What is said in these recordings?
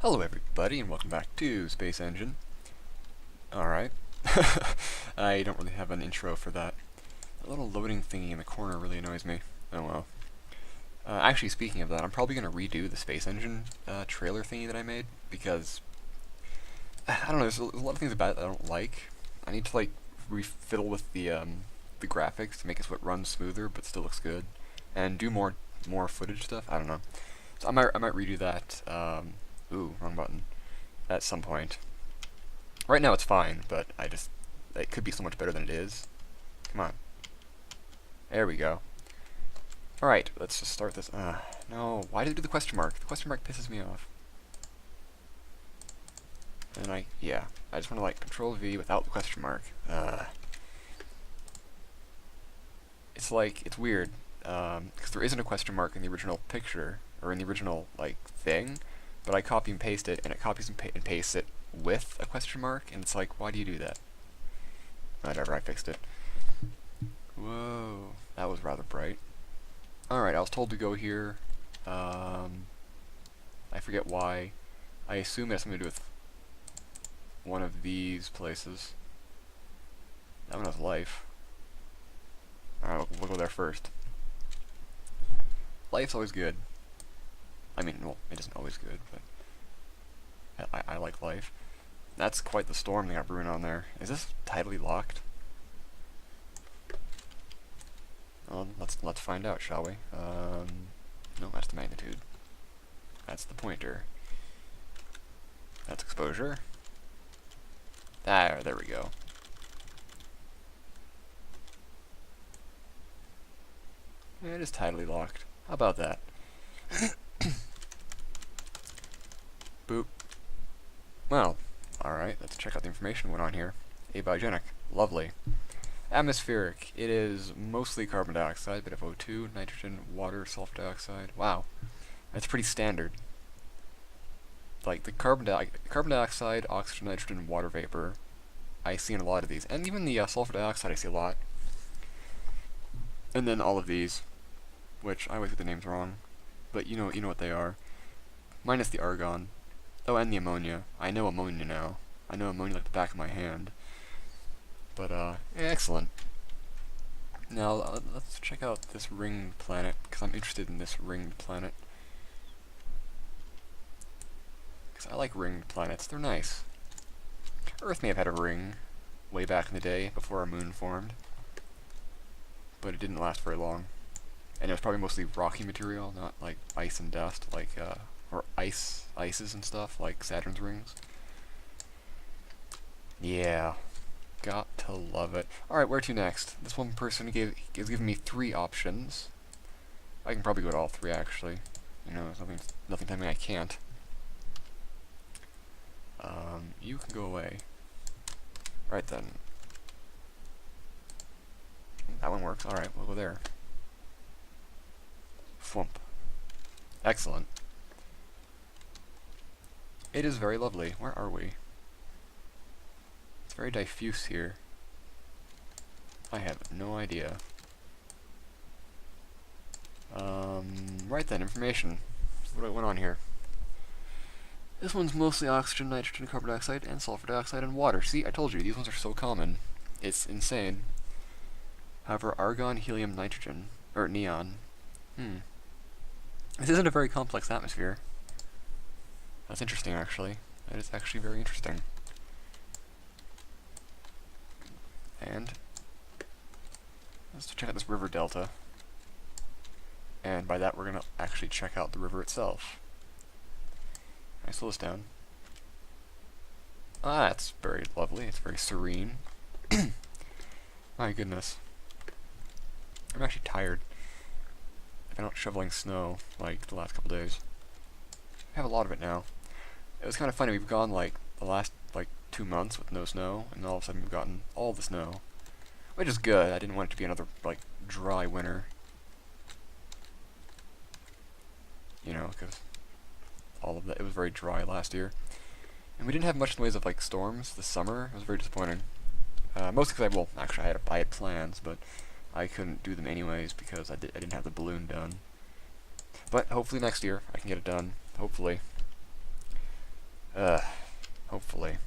Hello everybody and welcome back to Space Engine. Alright. I don't really have an intro for that. A little loading thingy in the corner really annoys me. Oh well. Actually, speaking of that, I'm probably going to redo the Space Engine trailer thingy that I made, because I don't know, there's a lot of things about it that I don't like. I need to like refiddle with the graphics to make it so it runs smoother but still looks good, and do more footage stuff. I don't know. So I might redo that. Ooh, wrong button. At some point. Right now it's fine, but it could be so much better than it is. Come on. There we go. Alright, let's just start this. No, why did it do the question mark? The question mark pisses me off. And I just want to like Control V without the question mark. It's like, it's weird, because there isn't a question mark in the original picture, or in the original, like, thing, but I copy and paste it, and it copies and pastes it with a question mark, and it's like, why do you do that? Whatever, I fixed it. Whoa, that was rather bright. Alright, I was told to go here. I forget why. I assume it has something to do with one of these places. That one has life. Alright, we'll go there first. Life's always good. I mean, well, it isn't always good, but I like life. That's quite the storm they got brewing on there. Is this tidally locked? Well, let's find out, shall we? No, that's the magnitude. That's the pointer. That's exposure. There we go. Yeah, it is tidally locked. How about that? Boop. Well, alright, let's check out the information that went on here. Abiogenic. Lovely. Atmospheric. It is mostly carbon dioxide, bit of O2, nitrogen, water, sulfur dioxide. Wow. That's pretty standard. Like, the carbon dioxide, oxygen, nitrogen, water vapor, I see in a lot of these. And even the sulfur dioxide I see a lot. And then all of these, which I always get the names wrong, but you know what they are. Minus the argon. Oh, and the ammonia. I know ammonia now. I know ammonia like the back of my hand. But, yeah, excellent. Now, let's check out this ringed planet, because I'm interested in this ringed planet. Because I like ringed planets. They're nice. Earth may have had a ring way back in the day, before our moon formed. But it didn't last very long. And it was probably mostly rocky material, not like ice and dust, like, or ices and stuff, like Saturn's rings. Yeah. Got to love it. Alright, where to next? This one person is giving me 3 options. I can probably go to all 3, actually. You know, there's nothing telling me I can't. You can go away. Right then. That one works. Alright, we'll go there. Thwump. Excellent. It is very lovely. Where are we? It's very diffuse here. I have no idea. Right then, information. What went on here? This one's mostly oxygen, nitrogen, carbon dioxide, and sulfur dioxide, and water. See, I told you, these ones are so common. It's insane. However, argon, helium, nitrogen, or neon. This isn't a very complex atmosphere. That's interesting, actually. That is actually very interesting. And let's check out this river delta. And by that, we're going to actually check out the river itself. Can I slow this down? Ah, that's very lovely. It's very serene. My goodness. I'm actually tired. I've been out shoveling snow, like, the last couple days. I have a lot of it now. It was kind of funny. We've gone, like, the last, like, 2 months with no snow, and all of a sudden we've gotten all the snow. Which is good. I didn't want it to be another, like, dry winter. You know, because all of that, it was very dry last year. And we didn't have much in the ways of, like, storms this summer. It was very disappointing. Mostly because actually I had plans, but I couldn't do them anyways because I didn't have the balloon done. But hopefully next year I can get it done. Hopefully. Hopefully.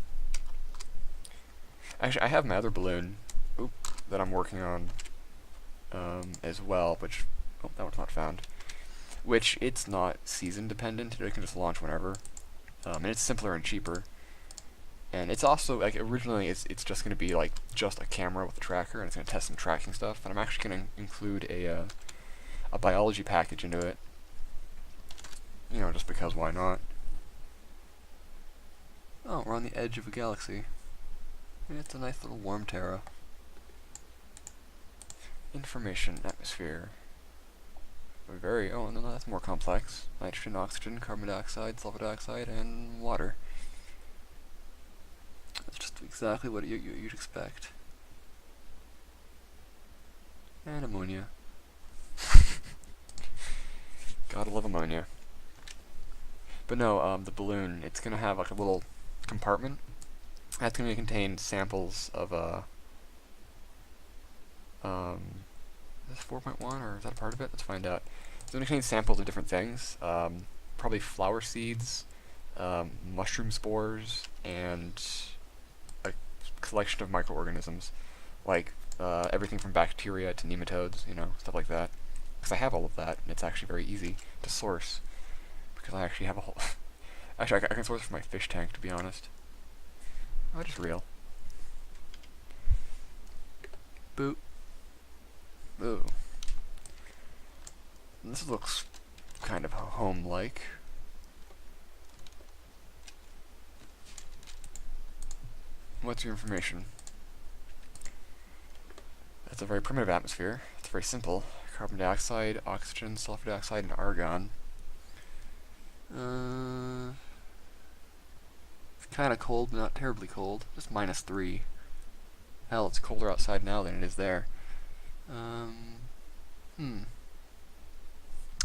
Actually, I have my other balloon, that I'm working on, as well, which, that one's not found. Which, it's not season dependent, it can just launch whenever. And it's simpler and cheaper. And it's also, like, originally it's just going to be, like, just a camera with a tracker, and it's going to test some tracking stuff, and I'm actually going to include a biology package into it. You know, just because, why not? Oh, we're on the edge of a galaxy. It's a nice little warm Terra. Information, atmosphere. Oh, no, that's more complex. Nitrogen, oxygen, carbon dioxide, sulfur dioxide, and water. That's just exactly what you'd expect. And ammonia. Gotta love ammonia. But no, the balloon, it's gonna have like a little compartment. That's gonna contain samples of, is this 4.1, or is that a part of it? Let's find out. It's gonna contain samples of different things. Probably flower seeds, mushroom spores, and a collection of microorganisms, like everything from bacteria to nematodes, you know, stuff like that. Because I have all of that, and it's actually very easy to source. Because I actually have a whole... Actually, I can source from my fish tank, to be honest. Oh, just real. Boop. Ooh. This looks kind of home-like. What's your information? That's a very primitive atmosphere. It's very simple. Carbon dioxide, oxygen, sulfur dioxide, and argon. It's kind of cold, but not terribly cold. Just -3. Hell, it's colder outside now than it is there.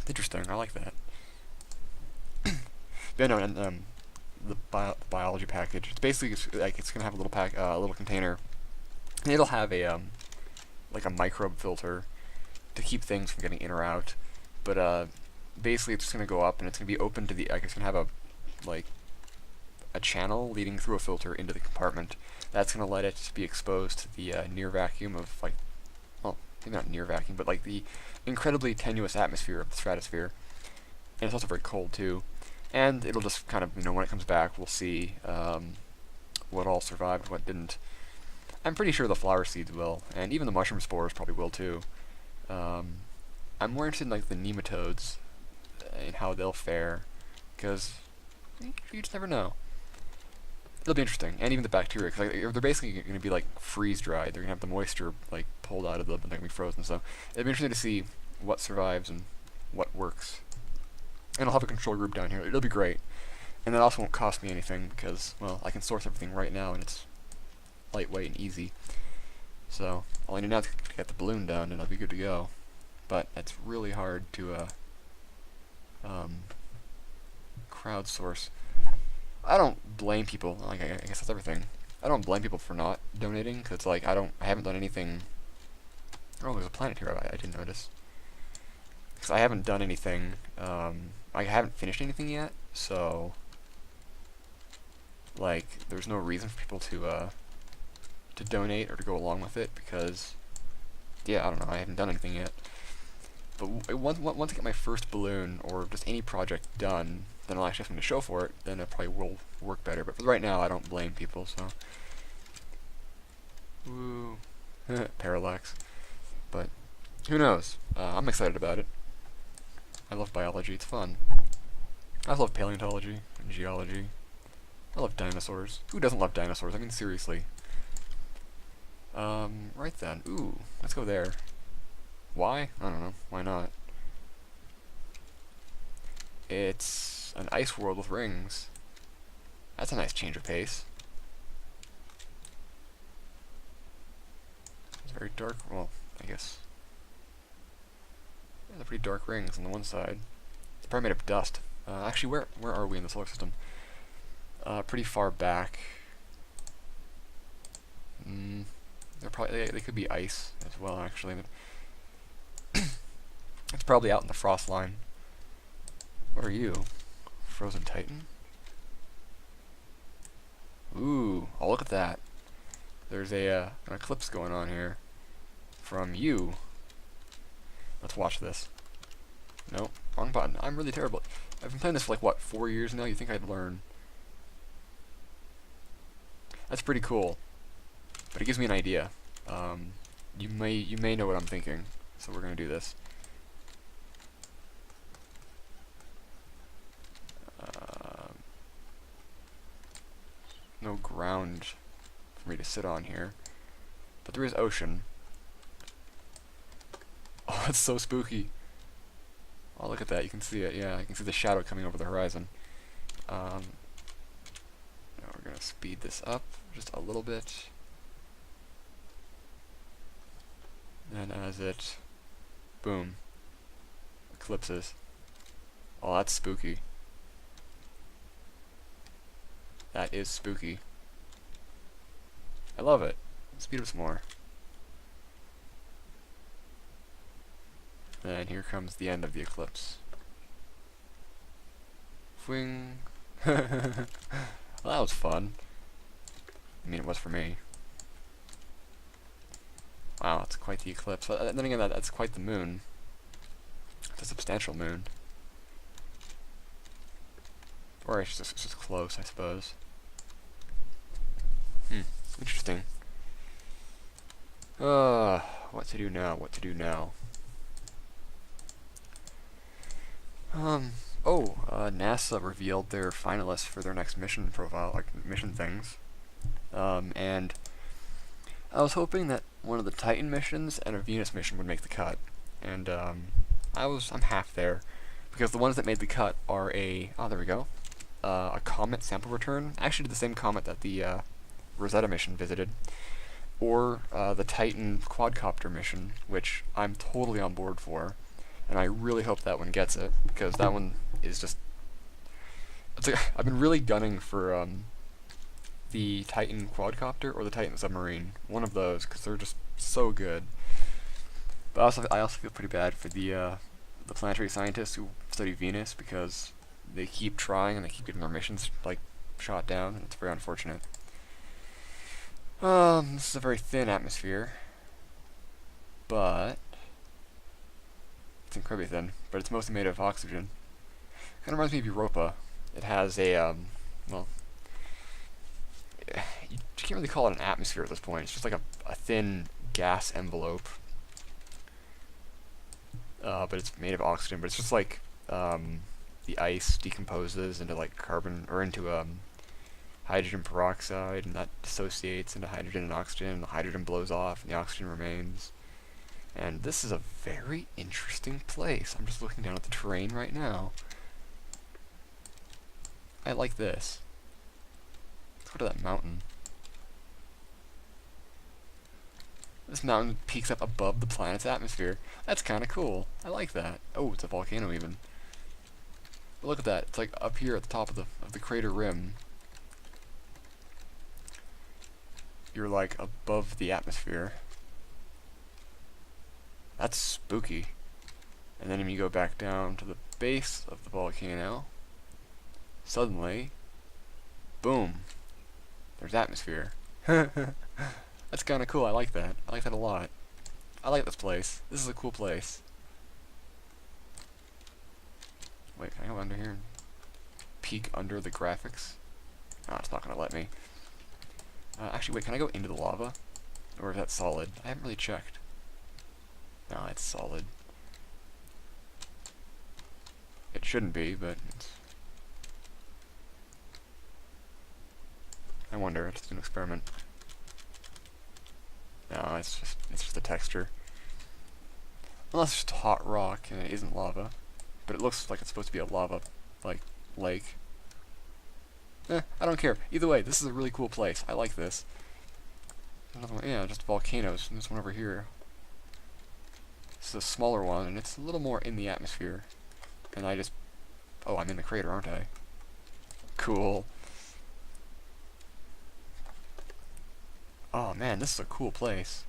Interesting. I like that. Yeah, no, and the biology package. It's basically like it's gonna have a little a little container. And it'll have a like a microbe filter to keep things from getting in or out. But basically, it's just gonna go up and it's gonna be open to the. Like, it's gonna have a channel leading through a filter into the compartment. That's gonna let it be exposed to the near vacuum of, like, well, maybe not near vacuum, but like the incredibly tenuous atmosphere of the stratosphere. And it's also very cold too. And it'll just kind of, you know, when it comes back, we'll see what all survived, what didn't. I'm pretty sure the flower seeds will, and even the mushroom spores probably will too. I'm more interested in, like, the nematodes and how they'll fare, because you just never know. It'll be interesting, and even the bacteria, because, like, they're basically going to be, like, freeze-dried. They're going to have the moisture, like, pulled out of them, and they're going to be frozen, so it'll be interesting to see what survives and what works. And I'll have a control group down here. It'll be great. And that also won't cost me anything, because, well, I can source everything right now, and it's lightweight and easy. So all I need now is to get the balloon done, and I'll be good to go. But it's really hard to crowdsource. I don't blame people. Like, I guess that's everything. I don't blame people for not donating, because, like, I haven't done anything. Oh, there's a planet here. I didn't notice. Because I haven't done anything. I haven't finished anything yet, so, like, there's no reason for people to donate or to go along with it, because, yeah, I don't know, I haven't done anything yet. But once I get my first balloon, or just any project done, then I'll actually have something to show for it, then it probably will work better. But for right now, I don't blame people, so. Woo. Parallax. But, who knows? I'm excited about it. I love biology, it's fun. I love paleontology and geology. I love dinosaurs. Who doesn't love dinosaurs? I mean, seriously. Right then. Ooh, let's go there. Why? I don't know. Why not? It's an ice world with rings. That's a nice change of pace. It's very dark. Well, I guess. Yeah, they're pretty dark rings on the one side. It's probably made of dust. Actually, where are we in the solar system? Pretty far back. They're probably they could be ice as well, actually. It's probably out in the frost line. What are you? Frozen Titan? Ooh, oh look at that. There's an eclipse going on here. From you. Let's watch this. Nope, wrong button. I'm really terrible. I've been playing this for like, what, 4 years now? You think I'd learn. That's pretty cool. But it gives me an idea. You may know what I'm thinking. So we're gonna do this. No ground for me to sit on here. But there is ocean. Oh, it's so spooky. Oh, look at that. You can see it. Yeah, I can see the shadow coming over the horizon. Now we're going to speed this up just a little bit. And as it... boom. Eclipses. Oh, that's spooky. That is spooky. I love it. Speed up some more. And here comes the end of the eclipse. Fwing. Well, that was fun. I mean, it was for me. Wow, it's quite the eclipse. Then again, that's quite the moon. It's a substantial moon. Or it's just close, I suppose. Interesting. What to do now? What to do now? NASA revealed their finalists for their next mission profile, like mission things. And I was hoping that one of the Titan missions and a Venus mission would make the cut. And I'm half there, because the ones that made the cut are there we go, a comet sample return. Actually, did the same comet that the Rosetta mission visited, or the Titan quadcopter mission, which I'm totally on board for. And I really hope that one gets it, because that one is just... I've been really gunning for the Titan quadcopter or the Titan submarine. One of those, because they're just so good. But I also feel pretty bad for the planetary scientists who study Venus, because they keep trying and they keep getting their missions like shot down, and it's very unfortunate. This is a very thin atmosphere, but... it's incredibly thin, but it's mostly made of oxygen. Kind of reminds me of Europa. It has a, well, you can't really call it an atmosphere at this point. It's just like a thin gas envelope. But it's made of oxygen, but it's just like, the ice decomposes into like carbon, or into, hydrogen peroxide, and that dissociates into hydrogen and oxygen, and the hydrogen blows off, and the oxygen remains. And this is a very interesting place. I'm just looking down at the terrain right now. I like this. Let's go to that mountain. This mountain peaks up above the planet's atmosphere. That's kind of cool. I like that. Oh, it's a volcano even. But look at that. It's like up here at the top of the crater rim. You're like above the atmosphere. That's spooky. And then when you go back down to the base of the volcano, suddenly, boom, there's atmosphere. That's kind of cool. I like that. I like that a lot. I like this place. This is a cool place. Wait, can I go under here and peek under the graphics? No, it's not going to let me. Actually, wait, can I go into the lava? Or is that solid? I haven't really checked. No, it's solid. It shouldn't be, but it's... I wonder, it's just an experiment. No, it's just a texture. Unless it's just hot rock and it isn't lava. But it looks like it's supposed to be a lava, like, lake. I don't care. Either way, this is a really cool place. I like this. Another one, yeah, just volcanoes. And there's one over here. This is a smaller one, and it's a little more in the atmosphere. And I just... oh, I'm in the crater, aren't I? Cool. Oh man, this is a cool place.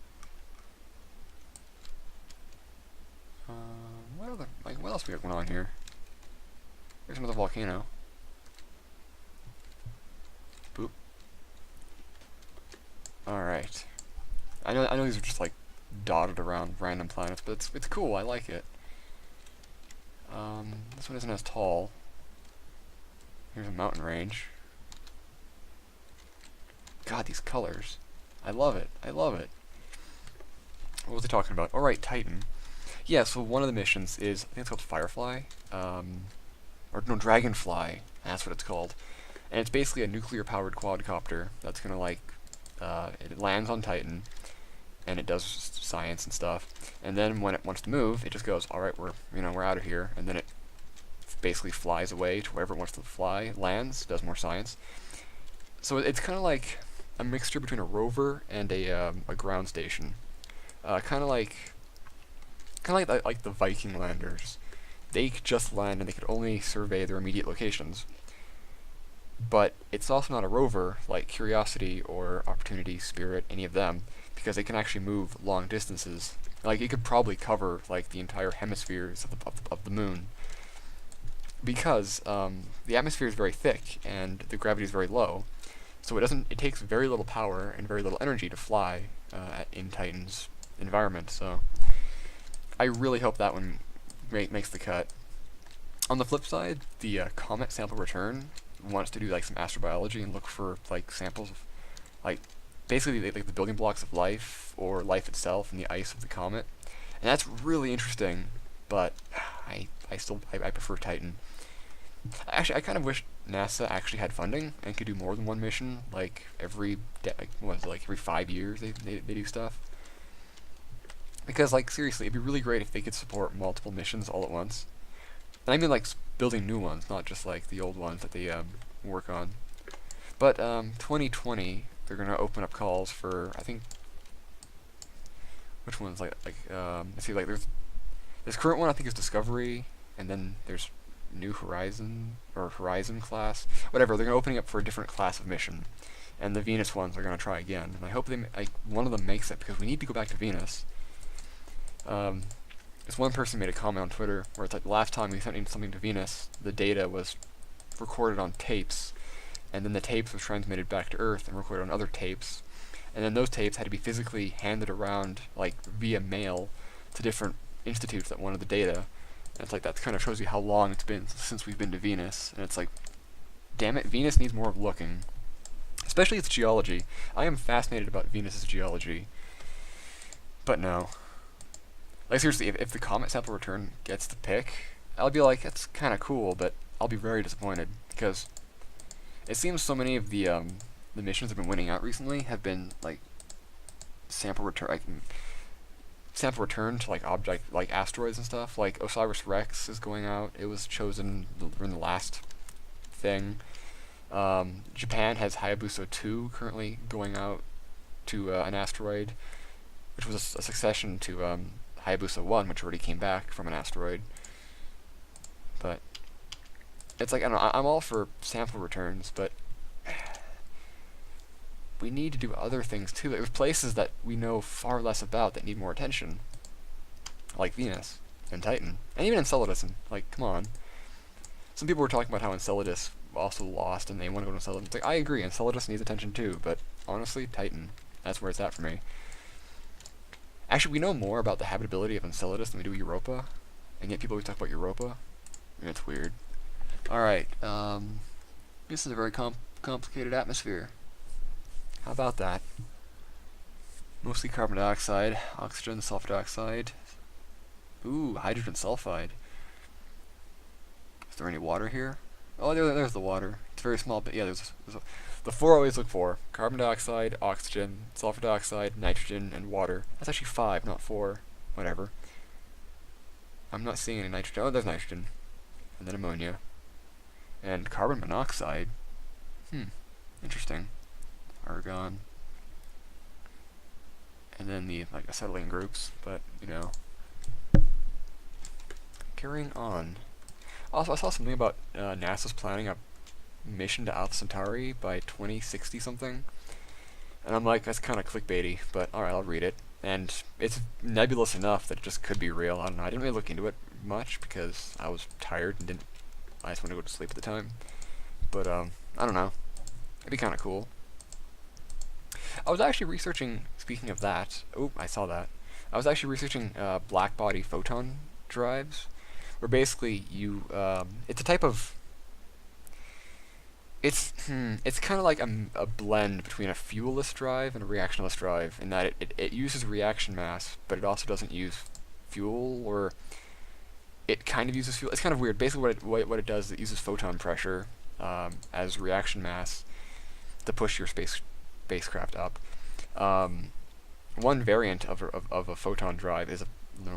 What else we got going on here? There's another volcano. Boop. Alright. I know these are just like dotted around random planets, but it's cool, I like it. This one isn't as tall. Here's a mountain range. God, these colors. I love it. I love it. What was I talking about? Alright, Titan. Yeah, so one of the missions is, I think it's called Firefly. Or no, Dragonfly. That's what it's called. And it's basically a nuclear-powered quadcopter that's gonna like, it lands on Titan, and it does science and stuff. And then when it wants to move, it just goes, alright, we're out of here. And then it basically flies away to wherever it wants to fly, lands, does more science. So it's kind of like a mixture between a rover and a ground station. Kind of like the Viking landers. They could just land and they could only survey their immediate locations. But it's also not a rover like Curiosity or Opportunity, Spirit, any of them, because they can actually move long distances. Like, it could probably cover like the entire hemispheres of the moon, because the atmosphere is very thick and the gravity is very low, so it takes very little power and very little energy to fly in Titan's environment. So I really hope that one makes the cut. On the flip side, the Comet Sample Return wants to do like some astrobiology and look for like samples of like basically like the building blocks of life or life itself in the ice of the comet, and that's really interesting. But I prefer Titan. Actually, I kind of wish NASA actually had funding and could do more than one mission. Like every every 5 years they do stuff. Because like seriously, it'd be really great if they could support multiple missions all at once. And I mean like building new ones, not just like the old ones that they work on. But 2020, they're gonna open up calls for, I think, which ones let's see, like there's current one I think is Discovery, and then there's New Horizon or Horizon class, whatever. They're gonna opening up for a different class of mission, and the Venus ones are gonna try again. And I hope one of them makes it, because we need to go back to Venus. This one person made a comment on Twitter where it's like, the last time we sent something to Venus, the data was recorded on tapes, and then the tapes was transmitted back to Earth and recorded on other tapes, and then those tapes had to be physically handed around like via mail to different institutes that wanted the data. And it's like, that kind of shows you how long it's been since we've been to Venus. And it's like, damn it, Venus needs more looking, especially its geology. I am fascinated about Venus's geology, but no. Like seriously, if the Comet Sample Return gets the pick, I'll be like, that's kind of cool, but I'll be very disappointed, because it seems so many of the missions that have been winning out recently have been like sample return to like asteroids and stuff. Like OSIRIS-REx is going out. It was chosen in the last thing. Japan has Hayabusa 2 currently going out to an asteroid, which was a succession to Hayabusa 1, which already came back from an asteroid. But it's like, I don't know, I'm all for sample returns, but we need to do other things too. There's places that we know far less about that need more attention, like Venus and Titan, and even Enceladus. And like, come on. Some people were talking about how Enceladus also lost and they want to go to Enceladus. It's like, I agree, Enceladus needs attention too, but honestly, Titan, that's where it's at for me. Actually, we know more about the habitability of Enceladus than we do Europa, and yet people always talk about Europa. It's weird. Alright, this is a very complicated atmosphere. How about that? Mostly carbon dioxide, oxygen, sulfur dioxide. Ooh, hydrogen sulfide. Is there any water here? Oh, there's the water. It's very small, but yeah, there's the four I always look for: carbon dioxide, oxygen, sulfur dioxide, nitrogen, and water. That's actually 5, not 4. Whatever. I'm not seeing any nitrogen. Oh, there's nitrogen. And then ammonia. And carbon monoxide. Interesting. Argon. And then the acetylene groups, but you know. Carrying on. Also, I saw something about NASA's planning a mission to Alpha Centauri by 2060 something, and I'm like, that's kind of clickbaity, but alright, I'll read it. And it's nebulous enough that it just could be real. I don't know. I didn't really look into it much because I was tired and I just wanted to go to sleep at the time. But I don't know. It'd be kind of cool. I was actually researching, speaking of that, oh, I saw that. I was actually researching black body photon drives, where basically it's a type of, it's kind of like a blend between a fuelless drive and a reactionless drive, in that it uses reaction mass, but it also doesn't use fuel, or it kind of uses fuel. It's kind of weird. Basically, what it does is it uses photon pressure as reaction mass to push your spacecraft up. One variant of a photon drive is a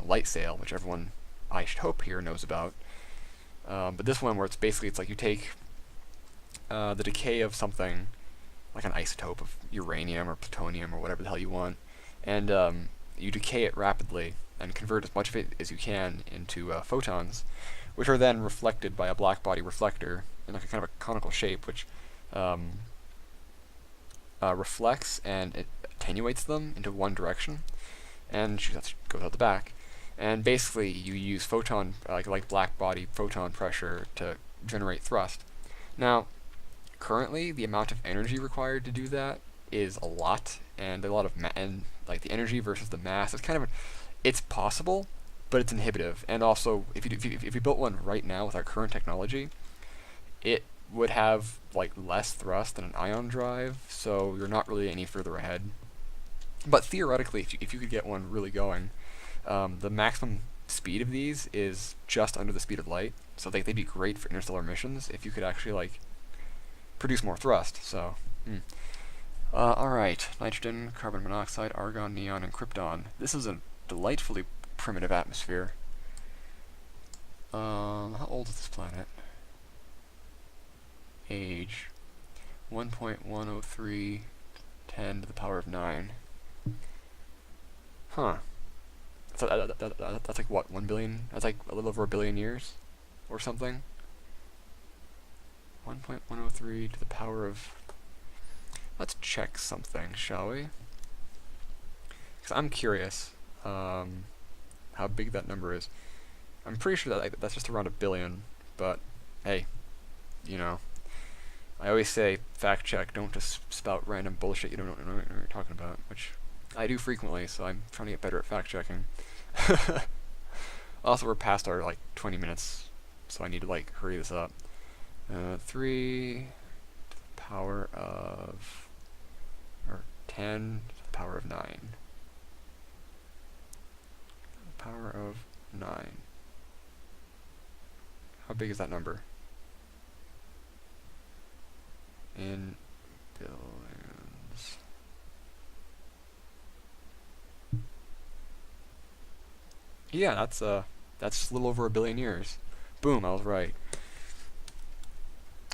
light sail, which everyone, I should hope, here knows about. But this one, where it's like you take the decay of something, like an isotope of uranium or plutonium or whatever the hell you want, and you decay it rapidly and convert as much of it as you can into photons, which are then reflected by a black body reflector in like a kind of a conical shape, which reflects and it attenuates them into one direction, and goes out the back. And basically, you use photon, like black body photon pressure to generate thrust. Now, currently, the amount of energy required to do that is a lot, and a lot of and like the energy versus the mass is kind of it's possible, but it's inhibitive. And also, if you built one right now with our current technology, it would have like less thrust than an ion drive, so you're not really any further ahead. But theoretically, if you could get one really going, the maximum speed of these is just under the speed of light, so they'd be great for interstellar missions if you could actually like produce more thrust. So, alright, nitrogen, carbon monoxide, argon, neon, and krypton. This is a delightfully primitive atmosphere. How old is this planet? Age 1.103 10 to the power of 9. Huh. So that's like what, 1 billion? That's like a little over a billion years? Or something? 1.103 to the power of... Let's check something, shall we? Because I'm curious how big that number is. I'm pretty sure that that's just around a billion, but hey, you know, I always say fact check, don't just spout random bullshit you don't know what you're talking about, which I do frequently, so I'm trying to get better at fact checking. Also, we're past our like 20 minutes, so I need to like hurry this up. 3 to the power of, or 10 to the power of 9. Power of 9. How big is that number? In billions. Yeah, that's a little over a billion years. Boom, I was right.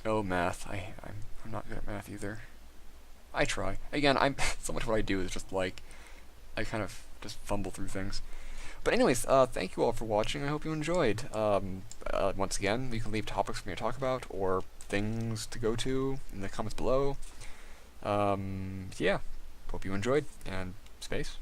Oh, math. I'm not good at math either. I try. Again, so much what I do is just like I kind of just fumble through things. But anyways, thank you all for watching. I hope you enjoyed. Once again, you can leave topics for me to talk about or things to go to in the comments below. Yeah, hope you enjoyed, and space.